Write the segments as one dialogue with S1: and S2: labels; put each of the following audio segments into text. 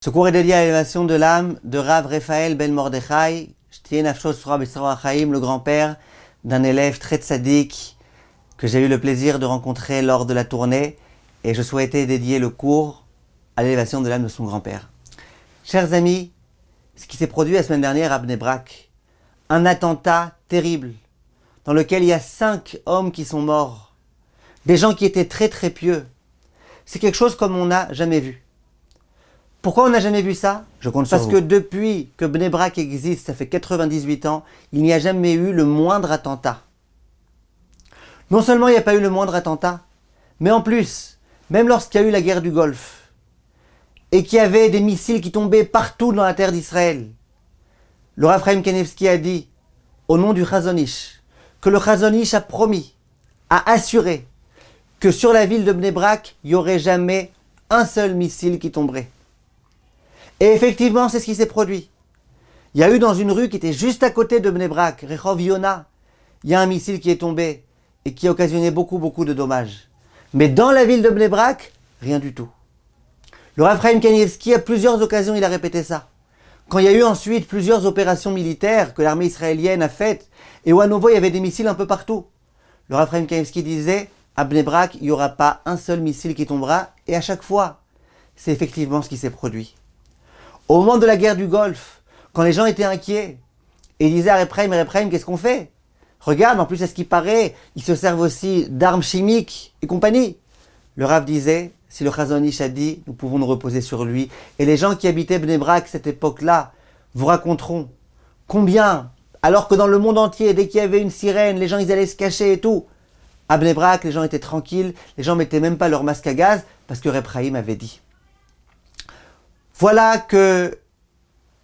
S1: Ce cours est dédié à l'élévation de l'âme de Rav Raphaël Ben Mordechai, Shtiye Nafsho Tzura B'Tzara Chaim, le grand-père d'un élève très tzaddik que j'ai eu le plaisir de rencontrer lors de la tournée, et je souhaitais dédier le cours à l'élévation de l'âme de son grand-père. Chers amis, ce qui s'est produit la semaine dernière à Bnei Brak, un attentat terrible dans lequel il y a 5 hommes qui sont morts, des gens qui étaient très très pieux, c'est quelque chose comme on n'a jamais vu. Pourquoi on n'a jamais vu ça? Parce que depuis que Bnei Brak existe, ça fait 98 ans, il n'y a jamais eu le moindre attentat. Non seulement il n'y a pas eu le moindre attentat, mais en plus, même lorsqu'il y a eu la guerre du Golfe, et qu'il y avait des missiles qui tombaient partout dans la terre d'Israël, le Rav Chaim Kanievski a dit, au nom du Chazon Ish, que le Chazon Ish a promis, a assuré, que sur la ville de Bnei Brak, il n'y aurait jamais un seul missile qui tomberait. Et effectivement, c'est ce qui s'est produit. Il y a eu dans une rue qui était juste à côté de Bnei Brak, Rehov Yona, il y a un missile qui est tombé et qui a occasionné beaucoup de dommages. Mais dans la ville de Bnei Brak, rien du tout. Le Rav Chaim Kanievski, à plusieurs occasions, il a répété ça. Quand il y a eu ensuite plusieurs opérations militaires que l'armée israélienne a faites, et où à nouveau il y avait des missiles un peu partout, le Rav Chaim Kanievski disait, à Bnei Brak, il n'y aura pas un seul missile qui tombera, et à chaque fois, c'est effectivement ce qui s'est produit. Au moment de la guerre du Golfe, quand les gens étaient inquiets, et ils disaient à Reb Chaim, qu'est-ce qu'on fait? Regarde, en plus à ce qui paraît, ils se servent aussi d'armes chimiques et compagnie. Le Rav disait, si le Chazon Ish a dit, nous pouvons nous reposer sur lui. Et les gens qui habitaient Bnei Brak cette époque-là vous raconteront combien, alors que dans le monde entier, dès qu'il y avait une sirène, les gens ils allaient se cacher et tout. À Bnei Brak, les gens étaient tranquilles, les gens mettaient même pas leur masque à gaz, parce que Reb Chaim avait dit. Voilà que,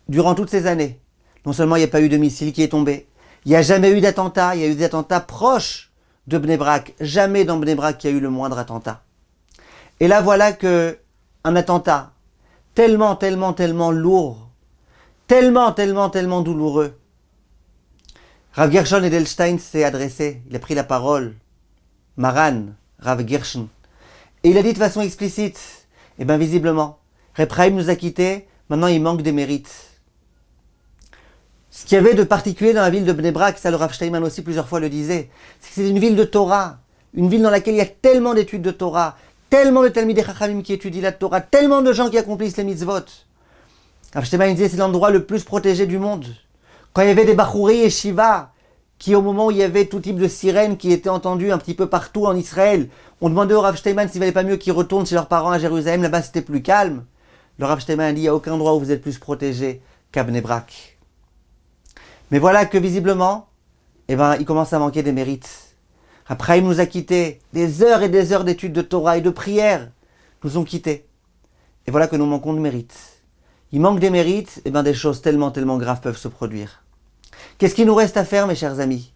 S1: durant toutes ces années, non seulement il n'y a pas eu de missile qui est tombé, il n'y a jamais eu d'attentat, il y a eu des attentats proches de Bnei Brak, jamais dans Bnei Brak il y a eu le moindre attentat. Et là voilà que un attentat tellement lourd, tellement douloureux. Rav Gershon Edelstein s'est adressé, il a pris la parole, Maran, Rav Gershon, et il a dit de façon explicite, et bien visiblement, Reb Chaim nous a quittés, maintenant il manque des mérites. Ce qu'il y avait de particulier dans la ville de Bnei Brak, ça le Rav Steinman aussi plusieurs fois le disait, c'est que c'est une ville de Torah, une ville dans laquelle il y a tellement d'études de Torah, tellement de Talmidei Chachamim qui étudient la Torah, tellement de gens qui accomplissent les mitzvot. Rav Steinman disait c'est l'endroit le plus protégé du monde. Quand il y avait des Bachouri et Shiva, qui au moment où il y avait tout type de sirènes qui étaient entendues un petit peu partout en Israël, on demandait au Rav Steinman s'il valait pas mieux qu'ils retournent chez leurs parents à Jérusalem, là-bas c'était plus calme. Le Rav Steinman a dit, il n'y a aucun endroit où vous êtes plus protégé qu'à Bnei Brak. Mais voilà que visiblement, il commence à manquer des mérites. Après, il nous a quittés, des heures et des heures d'études de Torah et de prières nous ont quittés. Et voilà que nous manquons de mérites. Il manque des mérites, des choses tellement graves peuvent se produire. Qu'est-ce qu'il nous reste à faire, mes chers amis?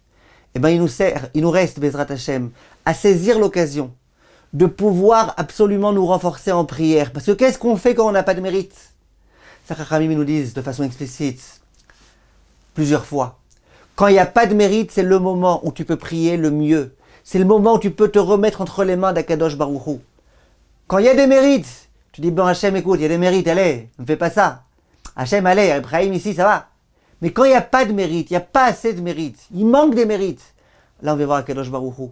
S1: Il nous reste, Bezrat Hashem, à saisir l'occasion de pouvoir absolument nous renforcer en prière. Parce que qu'est-ce qu'on fait quand on n'a pas de mérite? Ça, Chachamim nous disent de façon explicite, plusieurs fois. Quand il n'y a pas de mérite, c'est le moment où tu peux prier le mieux. C'est le moment où tu peux te remettre entre les mains d'Akadosh Baruch Hu. Quand il y a des mérites, tu dis, bon Hachem, écoute, il y a des mérites, allez, ne fais pas ça. Hachem, allez, Ibrahim ici, ça va. Mais quand il n'y a pas de mérite, il n'y a pas assez de mérite, il manque des mérites, là on va voir Akadosh Baruch Hu.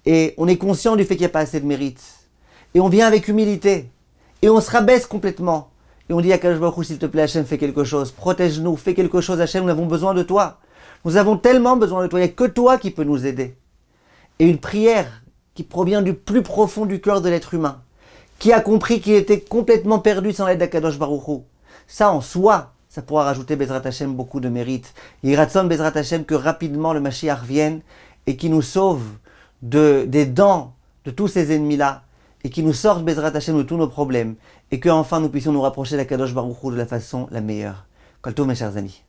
S1: Et on est conscient du fait qu'il n'y a pas assez de mérite. Et on vient avec humilité. Et on se rabaisse complètement. Et on dit à Akadosh Baruch Hu, s'il te plaît, Hachem, fais quelque chose. Protège-nous, fais quelque chose, Hachem, nous avons besoin de toi. Nous avons tellement besoin de toi. Il n'y a que toi qui peux nous aider. Et une prière qui provient du plus profond du cœur de l'être humain, qui a compris qu'il était complètement perdu sans l'aide d'Akadosh Baruch Hu. Ça en soi, ça pourra rajouter Bezrat Hashem beaucoup de mérite. Il ratson Bezrat Hashem que rapidement le Mashiach vienne et qui nous sauve des dents de tous ces ennemis-là, et qui nous sortent Bezrat Hashem de tous nos problèmes, et qu'enfin nous puissions nous rapprocher d'Akadosh Baruch Hu de la façon la meilleure. Kol tov, mes chers amis.